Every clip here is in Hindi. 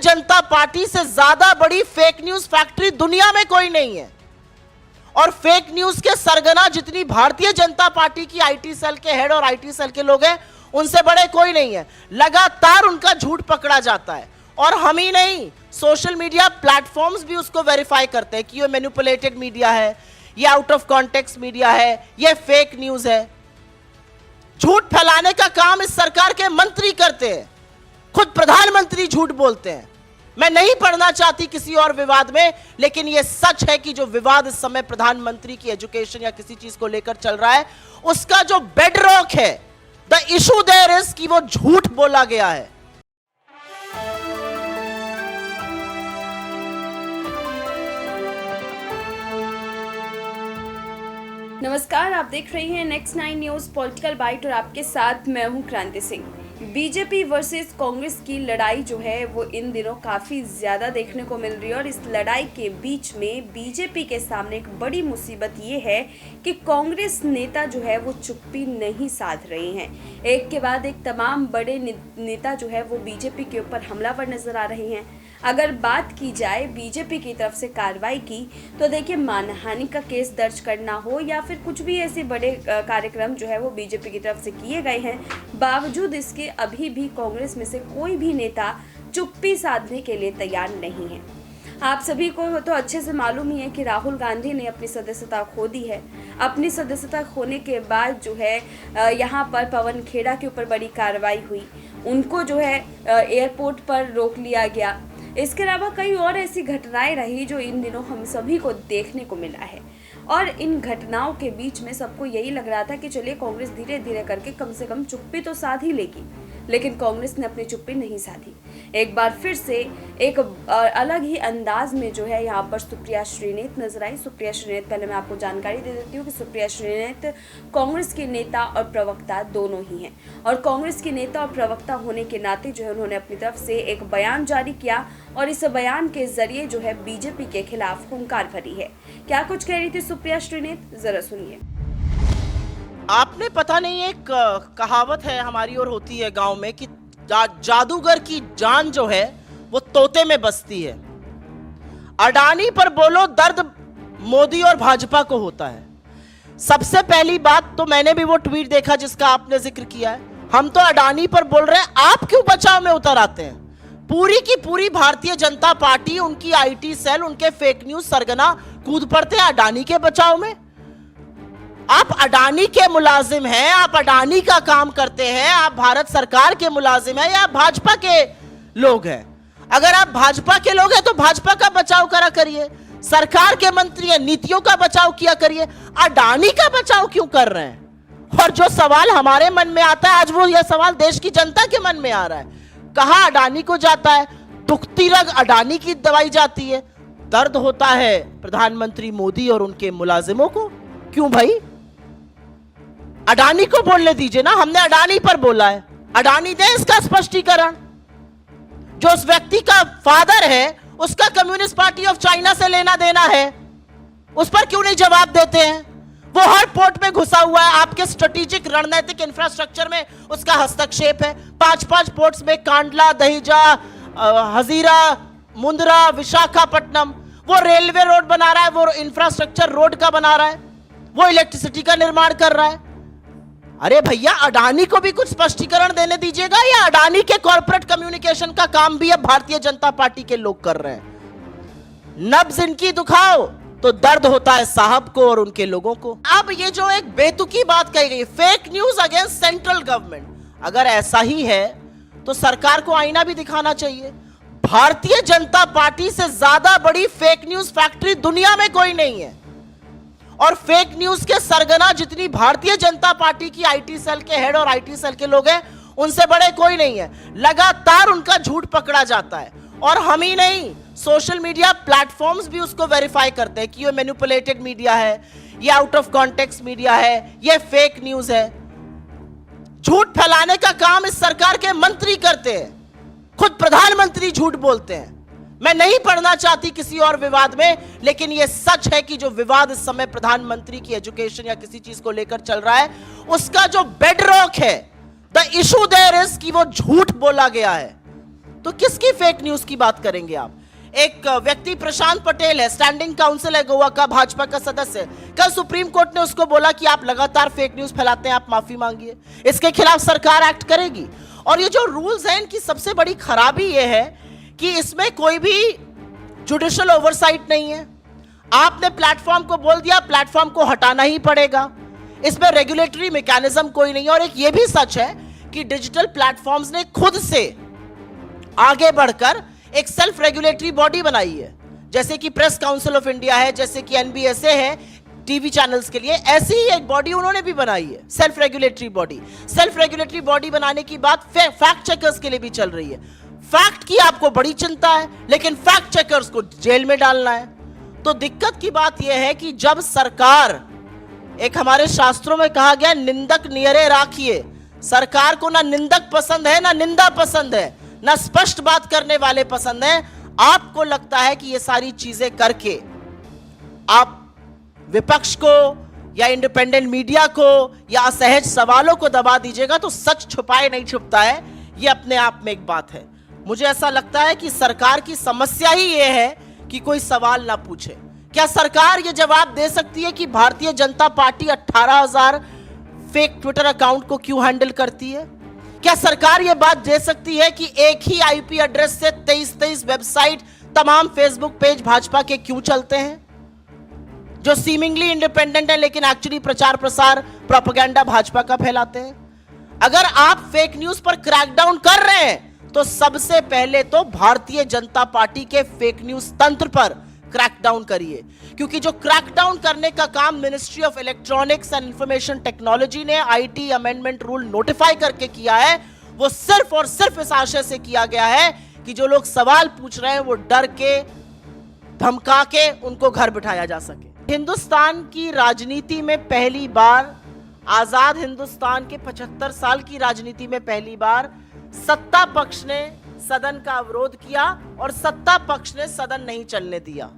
जनता पार्टी से ज्यादा बड़ी फेक न्यूज फैक्ट्री दुनिया में कोई नहीं है। और फेक न्यूज के सरगना जितनी भारतीय जनता पार्टी की आईटी सेल के हेड और आईटी सेल के लोग हैं, उनसे बड़े कोई नहीं है। लगातार उनका झूठ पकड़ा जाता है और हम ही नहीं, सोशल मीडिया प्लेटफॉर्म्स भी उसको वेरीफाई करते हैं कि ये मैनिपुलेटेड मीडिया है, ये आउट ऑफ कॉन्टेक्स्ट मीडिया है, ये फेक न्यूज है। झूठ फैलाने का काम इस सरकार के मंत्री करते हैं, खुद प्रधानमंत्री झूठ बोलते हैं। मैं नहीं पढ़ना चाहती किसी और विवाद में, लेकिन यह सच है कि जो विवाद इस समय प्रधानमंत्री की एजुकेशन या किसी चीज को लेकर चल रहा है, उसका जो बेडरॉक है, द इशू देयर इज कि वो झूठ बोला गया है। नमस्कार, आप देख रहे हैं नेक्स्ट 9 न्यूज पॉलिटिकल बाइट और आपके साथ मैं हूं क्रांति सिंह। बीजेपी वर्सेस कांग्रेस की लड़ाई जो है वो इन दिनों काफ़ी ज़्यादा देखने को मिल रही है और इस लड़ाई के बीच में बीजेपी के सामने एक बड़ी मुसीबत ये है कि कांग्रेस नेता जो है वो चुप्पी नहीं साध रहे हैं। एक के बाद एक तमाम बड़े नेता जो है वो बीजेपी के ऊपर हमलावर नजर आ रहे हैं। अगर बात की जाए बीजेपी की तरफ से कार्रवाई की तो देखिए, मानहानि का केस दर्ज करना हो या फिर कुछ भी ऐसे बड़े कार्यक्रम जो है वो बीजेपी की तरफ से किए गए हैं, बावजूद इसके अभी भी कांग्रेस में से कोई भी नेता चुप्पी साधने के लिए तैयार नहीं है। आप सभी को तो अच्छे से मालूम ही है कि राहुल गांधी ने अपनी सदस्यता खो दी है। अपनी सदस्यता खोने के बाद जो है यहाँ पर पवन खेड़ा के ऊपर बड़ी कार्रवाई हुई, उनको जो है एयरपोर्ट पर रोक लिया गया। इसके अलावा कई और ऐसी घटनाएं रही जो इन दिनों हम सभी को देखने को मिला है और इन घटनाओं के बीच में सबको यही लग रहा था कि चलिए कांग्रेस धीरे धीरे करके कम से कम चुप्पी तो साध ही लेगी, लेकिन कांग्रेस ने अपनी चुप्पी नहीं साधी। एक बार फिर से एक अलग ही अंदाज में जो है यहाँ पर सुप्रिया श्रीनेत नजर आई। सुप्रिया श्रीनेत, पहले मैं आपको जानकारी दे देती हूँ कि सुप्रिया श्रीनेत कांग्रेस के नेता और प्रवक्ता दोनों ही हैं और कांग्रेस के नेता और प्रवक्ता होने के नाते जो है उन्होंने अपनी तरफ से एक बयान जारी किया और इस बयान के जरिए जो है बीजेपी के खिलाफ हुंकार भरी है। क्या कुछ कह रही थी सुप्रिया श्रीनेत, जरा सुनिए। आपने पता नहीं, एक कहावत है हमारी और होती है गांव में कि जादूगर की जान जो है वो तोते में बसती है। अडानी पर बोलो दर्द मोदी और भाजपा को होता है। सबसे पहली बात तो मैंने भी वो ट्वीट देखा जिसका आपने जिक्र किया है। हम तो अडानी पर बोल रहे हैं, आप क्यों बचाव में उतर आते हैं? पूरी की पूरी भारतीय जनता पार्टी, उनकी आईटी सेल, उनके फेक न्यूज सरगना कूद पड़ते हैं अडानी के बचाव में। आप अडानी के मुलाजिम हैं, आप अडानी का काम करते हैं, आप भारत सरकार के मुलाजिम हैं या आप भाजपा के लोग हैं? अगर आप भाजपा के लोग हैं तो भाजपा का बचाव करा करिए, सरकार के मंत्री हैं, नीतियों का बचाव किया करिए। अडानी का बचाव क्यों कर रहे हैं? और जो सवाल हमारे मन में आता है आज, वो यह सवाल देश की जनता के मन में आ रहा है। कहां अडानी को जाता है, दुखती रग अडानी की दवाई जाती है, दर्द होता है प्रधानमंत्री मोदी और उनके मुलाजिमों को। क्यों भाई? अडानी को बोलने दीजिए ना, हमने अडानी पर बोला है, अडानी दे इसका स्पष्टीकरण। जो उस व्यक्ति का फादर है उसका कम्युनिस्ट पार्टी ऑफ चाइना से लेना देना है, उस पर क्यों नहीं जवाब देते हैं? वो हर पोर्ट में घुसा हुआ है, आपके स्ट्रेटेजिक रणनीतिक इंफ्रास्ट्रक्चर में उसका हस्तक्षेप है। 5-5 पोर्ट्स में कांडला, दहिजा, हजीरा, मुंद्रा, विशाखापट्टनम, वो रेलवे रोड बना रहा है, वो इंफ्रास्ट्रक्चर रोड का बना रहा है, वो इलेक्ट्रिसिटी का निर्माण कर रहा है। अरे भैया, अडानी को भी कुछ स्पष्टीकरण देने दीजिएगा, या अडानी के कॉर्पोरेट कम्युनिकेशन का काम भी अब भारतीय जनता पार्टी के लोग कर रहे हैं। नब्ज इनकी दुखाओ तो दर्द होता है साहब को और उनके लोगों को। अब ये जो एक बेतुकी बात कही गई, fake news against central government, अगर ऐसा ही है तो सरकार को आईना भी दिखाना चाहिए। भारतीय जनता पार्टी से ज्यादा बड़ी फेक न्यूज फैक्ट्री दुनिया में कोई नहीं है और फेक न्यूज के सरगना जितनी भारतीय जनता पार्टी की आईटी सेल के हेड और आईटी सेल के लोग हैं, उनसे बड़े कोई नहीं है। लगातार उनका झूठ पकड़ा जाता है और हम ही नहीं, सोशल मीडिया प्लेटफॉर्म्स भी उसको वेरीफाई करते हैं कि ये मैनिपुलेटेड मीडिया है, ये आउट ऑफ कॉन्टेक्स्ट मीडिया है, ये फेक न्यूज है। झूठ फैलाने का काम इस सरकार के मंत्री करते हैं, खुद प्रधानमंत्री झूठ बोलते हैं। मैं नहीं पढ़ना चाहती किसी और विवाद में, लेकिन यह सच है कि जो विवाद इस समय प्रधानमंत्री की एजुकेशन या किसी चीज को लेकर चल रहा है, उसका जो बेडरॉक है, द इशू देयर इज कि वो झूठ बोला गया है। तो किसकी फेक न्यूज की बात करेंगे आप? एक व्यक्ति प्रशांत पटेल है, स्टैंडिंग काउंसिल है गोवा का, भाजपा का सदस्य। कल सुप्रीम कोर्ट ने उसको बोला कि आप लगातार फेक न्यूज फैलाते हैं, आप माफी मांगिए। इसके खिलाफ सरकार एक्ट करेगी। और ये जो रूल्स हैं, इनकी सबसे बड़ी खराबी ये है कि इसमें कोई भी जुडिशियल ओवरसाइट नहीं है। आपने प्लेटफॉर्म को बोल दिया, प्लेटफॉर्म को हटाना ही पड़ेगा। इसमें रेगुलेटरी मैकेनिज्म कोई नहीं है। और एक ये भी सच है कि डिजिटल प्लेटफॉर्म्स ने खुद से आगे बढ़कर एक सेल्फ रेगुलेटरी बॉडी बनाई है, जैसे कि प्रेस काउंसिल ऑफ इंडिया है, जैसे कि एनबीएसए है टीवी चैनल्स के लिए। ऐसी ही एक बॉडी उन्होंने भी बनाई है, self regulatory body. Self regulatory body बनाने की बात फैक्ट चेकर्स के लिए भी चल रही है। फैक्ट की आपको बड़ी चिंता है, लेकिन फैक्ट चेकर्स को जेल में डालना है। तो दिक्कत की बात यह है कि जब सरकार, एक हमारे शास्त्रों में कहा गया, निंदक नियरे राखिए। सरकार को ना निंदक पसंद है, ना निंदा पसंद है, ना स्पष्ट बात करने वाले पसंद हैं। आपको लगता है कि ये सारी चीजें करके आप विपक्ष को या इंडिपेंडेंट मीडिया को या असहज सवालों को दबा दीजिएगा, तो सच छुपाए नहीं छुपता है। ये अपने आप में एक बात है। मुझे ऐसा लगता है कि सरकार की समस्या ही ये है कि कोई सवाल ना पूछे। क्या सरकार ये जवाब दे सकती है कि Bharatiya Janata party 18,000 fake Twitter account को क्यों हैंडल करती है? क्या सरकार ये बात दे सकती है कि एक ही आईपी एड्रेस से 23 वेबसाइट, तमाम फेसबुक पेज भाजपा के क्यों चलते हैं, जो सीमिंगली इंडिपेंडेंट है लेकिन एक्चुअली प्रचार प्रसार प्रोपेगेंडा भाजपा का फैलाते हैं? अगर आप फेक न्यूज पर क्रैकडाउन कर रहे हैं तो सबसे पहले तो भारतीय जनता पार्टी के फेक न्यूज तंत्र पर क्रैकडाउन करिए, क्योंकि जो क्रैकडाउन करने का काम ministry of electronics and information technology ने आईटी अमेंडमेंट रूल नोटिफाई करके किया है, वो सिर्फ और सिर्फ इस आशय से किया गया है कि जो लोग सवाल पूछ रहे हैं वो डर के, धमका के उनको घर बिठाया जा सके। हिंदुस्तान की राजनीति में पहली बार, आजाद हिंदुस्तान के 75 साल की राजनीति में पहली बार सत्ता पक्ष ने सदन का अवरोध किया और सत्ता पक्ष ने सदन नहीं चलने दिया,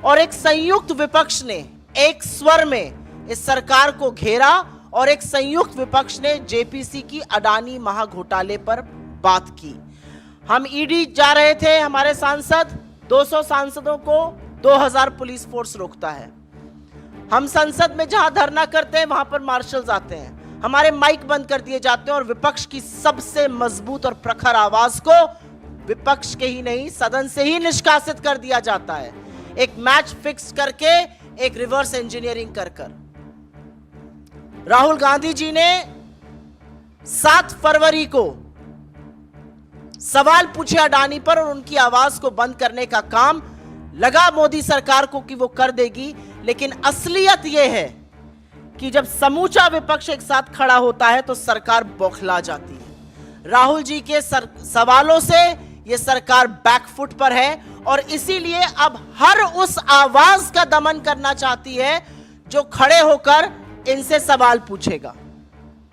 और एक संयुक्त विपक्ष ने एक स्वर में इस सरकार को घेरा, और एक संयुक्त विपक्ष ने जेपीसी की अडानी महाघोटाले पर बात की। हम ईडी जा रहे थे, हमारे सांसद, 200 सांसदों को 2000 पुलिस फोर्स रोकता है। हम संसद में जहां धरना करते हैं वहां पर मार्शल्स आते हैं, हमारे माइक बंद कर दिए जाते हैं, और विपक्ष की सबसे मजबूत और प्रखर आवाज को विपक्ष के ही नहीं सदन से ही निष्कासित कर दिया जाता है, एक मैच फिक्स करके, एक रिवर्स इंजीनियरिंग कर कर। राहुल गांधी जी ने 7 फरवरी को सवाल पूछे अडानी पर और उनकी आवाज को बंद करने का काम लगा मोदी सरकार को कि वो कर देगी, लेकिन असलियत यह है कि जब समूचा विपक्ष एक साथ खड़ा होता है तो सरकार बौखला जाती है। राहुल जी के सवालों से ये सरकार बैकफुट पर है, और इसीलिए अब हर उस आवाज का दमन करना चाहती है जो खड़े होकर इनसे सवाल पूछेगा।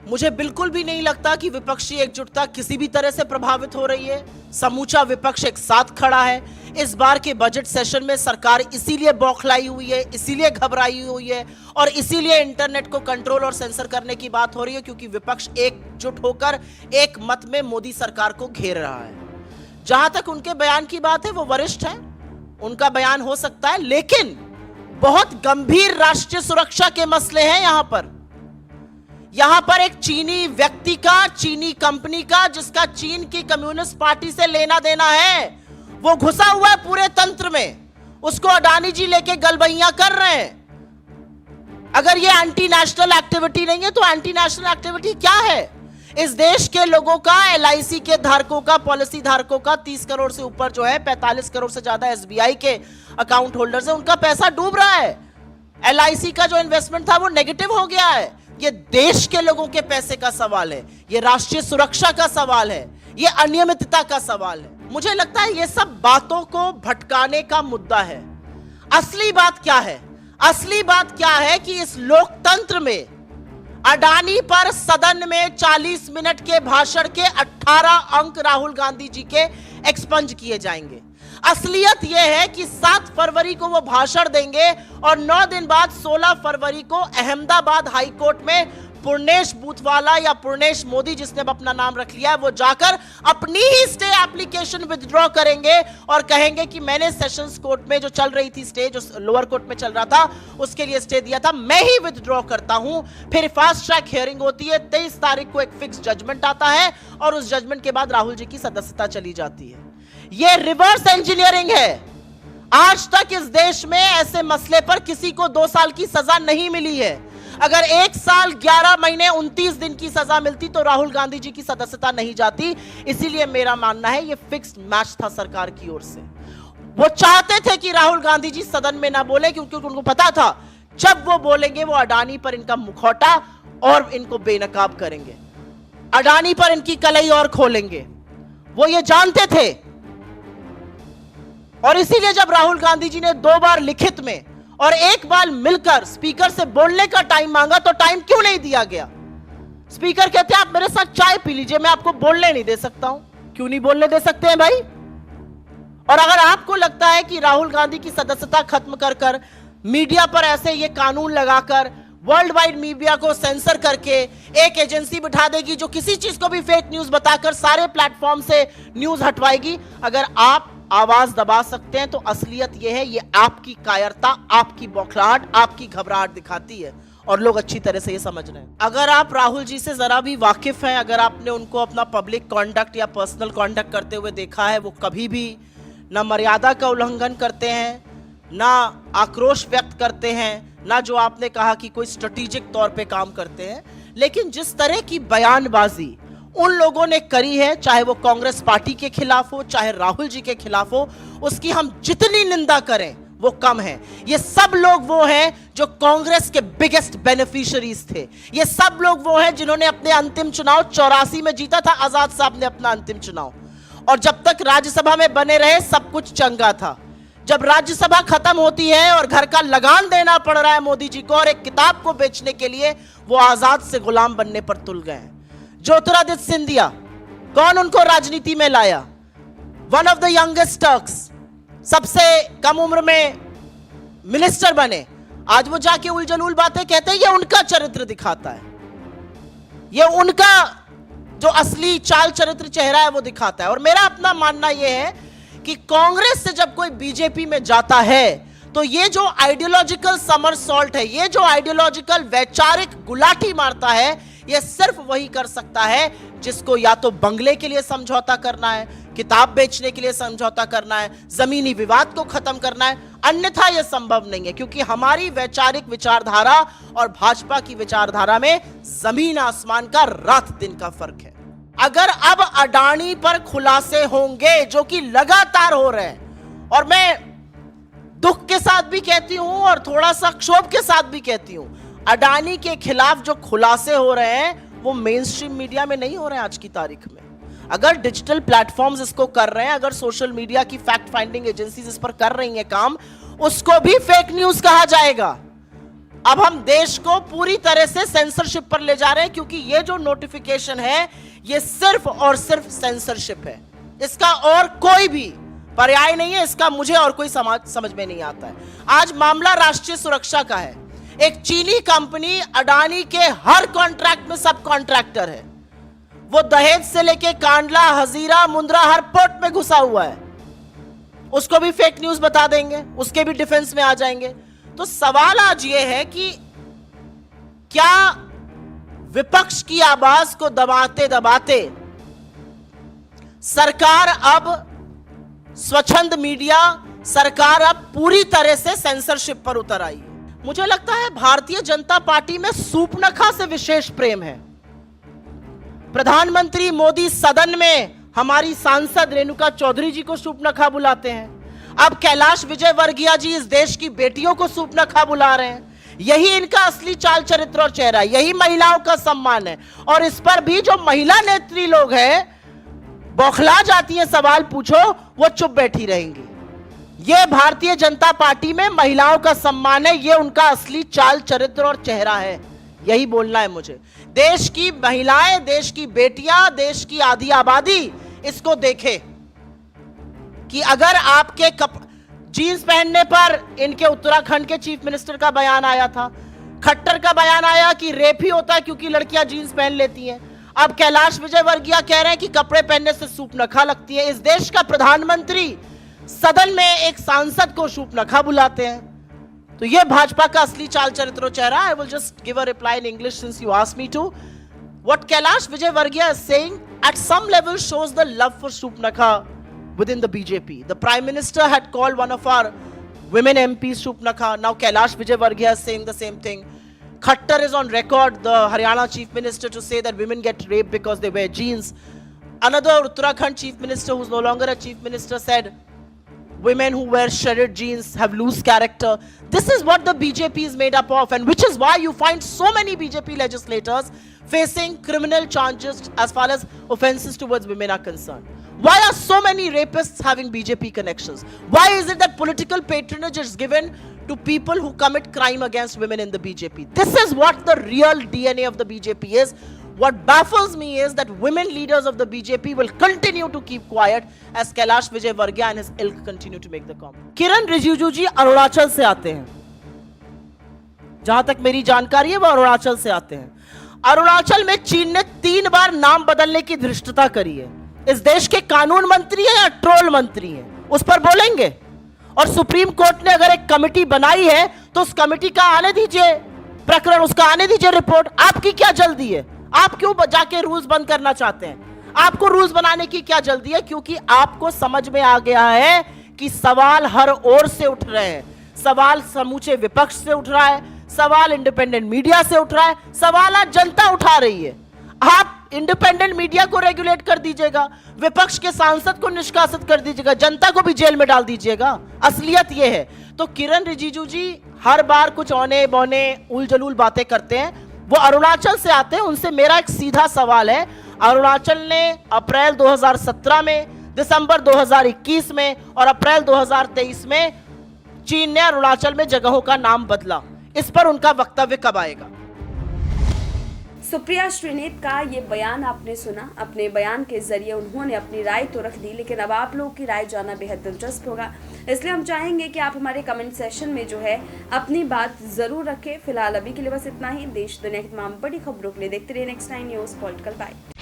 मुझे बिल्कुल भी नहीं लगता कि विपक्षी एकजुटता किसी भी तरह से प्रभावित हो रही है। समूचा विपक्ष एक साथ खड़ा है। इस बार के बजट सेशन में सरकार इसीलिए बौखलाई हुई है, इसीलिए घबराई हुई है, और इसीलिए इंटरनेट को कंट्रोल और सेंसर करने की बात हो रही है, क्योंकि विपक्ष एकजुट होकर एक मत में मोदी सरकार को घेर रहा है। जहां तक उनके बयान की बात है, वो वरिष्ठ हैं, उनका बयान हो सकता है, लेकिन बहुत गंभीर राष्ट्रीय सुरक्षा के मसले हैं यहां पर एक चीनी व्यक्ति का, चीनी कंपनी का, जिसका चीन की कम्युनिस्ट पार्टी से लेना देना है, वो घुसा हुआ है पूरे तंत्र में। उसको अडानी जी लेके गलबैया कर रहे हैं। अगर ये एंटी नेशनल एक्टिविटी नहीं है तो एंटी नेशनल एक्टिविटी क्या है? इस देश के लोगों का, एलआईसी के धारकों का, पॉलिसी धारकों का 30 करोड़ से ऊपर जो है, 45 करोड़ से ज्यादा एसबीआई के अकाउंट होल्डर्स है, उनका पैसा डूब रहा है। एलआईसी का जो इन्वेस्टमेंट था वो नेगेटिव हो गया है। ये देश के लोगों के पैसे का सवाल है, ये राष्ट्रीय सुरक्षा का सवाल है, ये अनियमितता का सवाल है। मुझे लगता है ये सब बातों को भटकाने का मुद्दा है। असली बात क्या है? असली बात क्या है कि इस लोकतंत्र में अडानी पर सदन में 40 मिनट के भाषण के 18 अंक राहुल गांधी जी के एक्सपंज किए जाएंगे। असलियत यह है कि 7 फरवरी को वो भाषण देंगे और 9 दिन बाद 16 फरवरी को अहमदाबाद हाईकोर्ट में पुर्णेश बूथवाला या पुर्णेश मोदी जिसने अब अपना नाम रख लिया है, वो जाकर अपनी ही स्टे एप्लीकेशन विथड्रॉ करेंगे और कहेंगे कि मैंने सेशंस कोर्ट में जो चल रही थी स्टे, जो लोअर कोर्ट में चल रहा था उसके लिए स्टे दिया था, मैं ही विथड्रॉ करता हूं। फिर फास्ट ट्रैक हियरिंग होती है, 23 तारीख को एक फिक्स जजमेंट आता है और उस जजमेंट के बाद राहुल जी की सदस्यता चली जाती है। यह रिवर्स इंजीनियरिंग है। आज तक इस देश में ऐसे मसले पर किसी को 2 साल की सजा नहीं मिली है। अगर 1 साल 11 महीने 29 दिन की सजा मिलती तो राहुल गांधी जी की सदस्यता नहीं जाती। इसीलिए मेरा मानना है यह फिक्स्ड मैच था सरकार की ओर से। वो चाहते थे कि राहुल गांधी जी सदन में ना बोले, क्योंकि उनको पता था जब वो बोलेंगे वो अडानी पर इनका मुखौटा और इनको बेनकाब करेंगे, अडानी पर इनकी कलई और खोलेंगे। वो ये जानते थे और इसीलिए जब राहुल गांधी जी ने 2 बार लिखित में और 1 बार मिलकर स्पीकर से बोलने का टाइम मांगा तो टाइम क्यों नहीं दिया गया? स्पीकर कहते हैं आप मेरे साथ चाय पी लीजिए, मैं आपको बोलने नहीं दे सकता हूं। क्यों नहीं बोलने दे सकते हैं भाई? और अगर आपको लगता है कि राहुल गांधी की सदस्यता खत्म कर कर मीडिया पर ऐसे ये कानून लगाकर वर्ल्ड वाइड मीडिया को सेंसर करके एक एजेंसी बिठा देगी जो किसी चीज को भी फेक न्यूज बताकर सारे प्लेटफॉर्म से न्यूज हटवाएगी, अगर आप आवाज दबा सकते हैं तो असलियत यह है, ये आपकी कायरता, आपकी बौखलाहट, आपकी घबराहट दिखाती है और लोग अच्छी तरह से ये समझ रहे हैं। अगर आप राहुल जी से जरा भी वाकिफ हैं, अगर आपने उनको अपना पब्लिक कॉन्डक्ट या पर्सनल कॉन्डक्ट करते हुए देखा है, वो कभी भी ना मर्यादा का उल्लंघन करते हैं, ना आक्रोश व्यक्त करते हैं, ना जो आपने कहा कि कोई स्ट्रेटेजिक तौर पे काम करते हैं। लेकिन जिस तरह की बयानबाजी उन लोगों ने करी है, चाहे वो कांग्रेस पार्टी के खिलाफ हो, चाहे राहुल जी के खिलाफ हो, उसकी हम जितनी निंदा करें वो कम है। ये सब लोग वो हैं जो कांग्रेस के बिगेस्ट बेनिफिशियरीज थे। ये सब लोग वो हैं जिन्होंने अपने अंतिम चुनाव 84 में जीता था, आजाद साहब ने अपना अंतिम चुनाव, और जब तक राज्यसभा में बने रहे सब कुछ चंगा था। जब राज्यसभा खत्म होती है और घर का लगान देना पड़ रहा है मोदी जी को और एक किताब को बेचने के लिए, वो आजाद से गुलाम बनने पर तुल गए हैं। ज्योतिरादित्य सिंधिया, कौन उनको राजनीति में लाया? One of the youngest Turks, सबसे कम उम्र में मिनिस्टर बने। आज वो जाके उलझुल बातें कहते हैं, ये उनका चरित्र दिखाता है, ये उनका जो असली चाल चरित्र चेहरा है वो दिखाता है। और मेरा अपना मानना यह है कि कांग्रेस से जब कोई बीजेपी में जाता है तो ये जो आइडियोलॉजिकल समरसॉल्ट है, ये जो आइडियोलॉजिकल वैचारिक गुलाठी मारता है, ये सिर्फ वही कर सकता है जिसको या तो बंगले के लिए समझौता करना है, किताब बेचने के लिए समझौता करना है, जमीनी विवाद को खत्म करना है, अन्यथा यह संभव नहीं है। क्योंकि हमारी वैचारिक विचारधारा और भाजपा की विचारधारा में जमीन आसमान का, रात दिन का फर्क है। अगर अब अडानी पर खुलासे होंगे जो कि लगातार हो रहे हैं, और मैं दुख के साथ भी कहती हूं और थोड़ा सा क्षोभ के साथ भी कहती हूं, अडानी के खिलाफ जो खुलासे हो रहे हैं वो मेन स्ट्रीम मीडिया में नहीं हो रहे हैं आज की तारीख में। अगर डिजिटल प्लेटफॉर्म्स इसको कर रहे हैं, अगर सोशल मीडिया की फैक्ट फाइंडिंग एजेंसीज इस पर कर रही हैं काम, उसको भी फेक न्यूज कहा जाएगा। अब हम देश को पूरी तरह से सेंसरशिप पर ले जा रहे हैं, क्योंकि ये जो नोटिफिकेशन है ये सिर्फ और सिर्फ सेंसरशिप है, इसका और कोई भी पर्याय नहीं है। इसका मुझे और कोई समझ में नहीं आता है। आज मामला राष्ट्रीय सुरक्षा का है। एक चीनी कंपनी अडानी के हर कॉन्ट्रैक्ट में सब कॉन्ट्रैक्टर है। वो दहेज से लेके कांडला, हजीरा, मुंद्रा हर पोर्ट में घुसा हुआ है। उसको भी फेक न्यूज बता देंगे, उसके भी डिफेंस में आ जाएंगे। तो सवाल आज ये है कि क्या विपक्ष की आवाज को दबाते दबाते सरकार अब स्वच्छंद मीडिया, सरकार अब पूरी तरह से सेंसरशिप पर उतर आई है? मुझे लगता है भारतीय जनता पार्टी में सूपनखा से विशेष प्रेम है। प्रधानमंत्री मोदी सदन में हमारी सांसद रेणुका चौधरी जी को सूपनखा बुलाते हैं। अब कैलाश विजयवर्गीय जी इस देश की बेटियों को सूपनखा बुला रहे हैं। यही इनका असली चाल चरित्र और चेहरा है, यही महिलाओं का सम्मान है। और इस पर भी जो महिला नेत्री लोग हैं बौखला जाती हैं, सवाल पूछो वो चुप बैठी रहेंगी। ये भारतीय जनता पार्टी में महिलाओं का सम्मान है, ये उनका असली चाल चरित्र और चेहरा है। यही बोलना है मुझे। देश की महिलाएं, देश की बेटियां, देश की आधी आबादी इसको देखे कि अगर आपके जीन्स पहनने पर, इनके उत्तराखंड के चीफ मिनिस्टर का बयान आया था, खट्टर का बयान आया कि रेप ही होता है क्योंकि लड़कियां जीन्स पहन लेती हैं। अब कैलाश विजयवर्गीय कह रहे हैं कि कपड़े पहनने से सूपनखा लगती है। इस देश का प्रधानमंत्री सदन में एक सांसद को सूपनखा बुलाते हैं। तो यह भाजपा का असली चाल चरित्र चेहरा। I will just give a reply in English since you asked me to. What Kailash Vijayvargiya is saying at some level shows the love for Supnakha within the BJP. The Prime Minister had called one of our women MPs Supnakha. Now Kailash Vijayvargiya is saying the same thing. Khattar is on record, the Haryana Chief Minister, to say that women get raped because they wear jeans. Another Uttarakhand Chief Minister, who's no longer a Chief Minister, said women who wear shredded jeans have loose character. This is what the BJP is made up of, and which is why you find so many BJP legislators facing criminal charges as far as offenses towards women are concerned. Why are so many rapists having BJP connections? Why is it that political patronage is given to people who commit crime against women in the BJP? This is what the real DNA of the BJP is. What baffles me is that women leaders of the BJP will continue to keep quiet as Kailash Vijayvargiya and his ilk continue to make the comment. Kiran Rijiju ji Arunachal से आते हैं। जहां तक मेरी जानकारी है वो अरुणाचल से आते हैं। अरुणाचल में चीन ने 3 बार नाम बदलने की धृष्टता करी है। इस देश के कानून मंत्री है या ट्रोल मंत्री है, उस पर बोलेंगे। और सुप्रीम कोर्ट ने अगर एक कमेटी बनाई है तो उस कमेटी का आने दीजिए प्रकरण, उसका आने दीजिए रिपोर्ट। आपकी क्या जल्दी है? आप क्यों जाके रूल्स बंद करना चाहते हैं? आपको रूल्स बनाने की क्या जल्दी है? क्योंकि आपको समझ में आ गया है कि सवाल हर ओर से उठ रहे हैं। सवाल समूचे विपक्ष से उठ रहा है, सवाल इंडिपेंडेंट मीडिया से उठ रहा है, सवाल आज जनता उठा रही है। आप इंडिपेंडेंट मीडिया को रेगुलेट कर दीजिएगा, विपक्ष के सांसद को निष्कासित कर दीजिएगा, जनता को भी जेल में डाल दीजिएगा। असलियत यह है। तो किरण रिजिजू जी हर बार कुछ औने बौने उलझुल बातें करते हैं। वो अरुणाचल से आते हैं। उनसे मेरा एक सीधा सवाल है, अरुणाचल ने अप्रैल 2017 में, दिसंबर 2021 में और अप्रैल 2023 में चीन ने अरुणाचल में जगहों का नाम बदला। इस पर उनका वक्तव्य कब आएगा? सुप्रिया श्रीनेत का ये बयान आपने सुना। अपने बयान के जरिए उन्होंने अपनी राय तो रख दी, लेकिन अब आप लोगों की राय जानना बेहद दिलचस्प होगा। इसलिए हम चाहेंगे कि आप हमारे कमेंट सेशन में जो है अपनी बात जरूर रखें। फिलहाल अभी के लिए बस इतना ही। देश दुनिया की तमाम बड़ी खबरों के लिए देखते रहिए नेक्स्ट 9 न्यूज़ पॉलिटिकल बाइट।